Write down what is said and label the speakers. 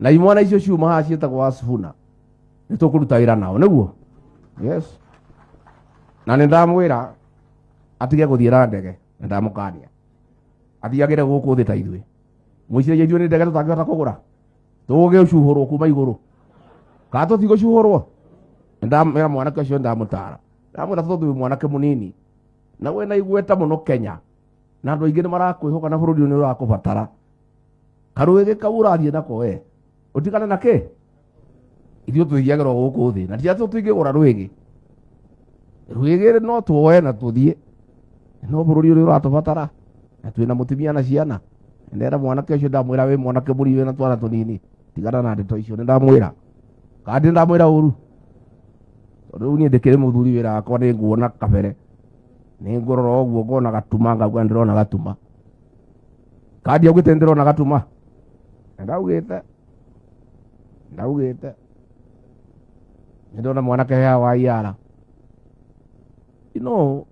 Speaker 1: na imwana icio ciuma haha ciĩtagwo Sifuna nĩ tũkũruta wĩra nao nĩguo. Yes, na nĩ ndamwĩra atige gũthiĩ na ndege, nĩ ndamũkania athiagĩre gũkũ thĩ ta ithuĩ. Mwĩciragia ithuĩ nĩ ndege tũtangĩhota kũgũra, tũgũgĩcuhũrwo kuma igũrũ kana tũtigũcuhũrwo? Nĩ ndamwĩra mwanake ũcio, ndamũtara ndamwĩra tondũ wĩ mwanake mũnini na wĩna igweta mũno Kenya na andũ aingĩ nĩ marakwĩhoka na bũrũri nĩ ũrakũbatara. Karũĩgĩ kau ũrathiĩ nako we ũtigane na kĩ? Ithuĩ tũthiagĩrwo gũkũ thĩ na tiatĩ tũtingĩgũra rwĩgĩ. Rwĩgĩ no tuoe na tũthiĩ, no bũrũri ũrĩa ũratũbatara na twĩna mũtumia na ciana. Ndera mwanake ũcio ndamwĩra wĩ mwanake mũri wĩna twana tũnini, tigana na ndeto icio. Nĩ ndamwĩra kandi ndamwĩra ũru rĩu niĩ ndĩkĩrĩ mũthuri wĩra wakwa nĩ nguona kabere, nĩ ngũrora ũguo ngona gatuma ngauga ndĩrona gatuma. Kandi augĩte ndĩrona gatuma? Ndaugĩte nĩ ndona mwanake haha wa iara. You know,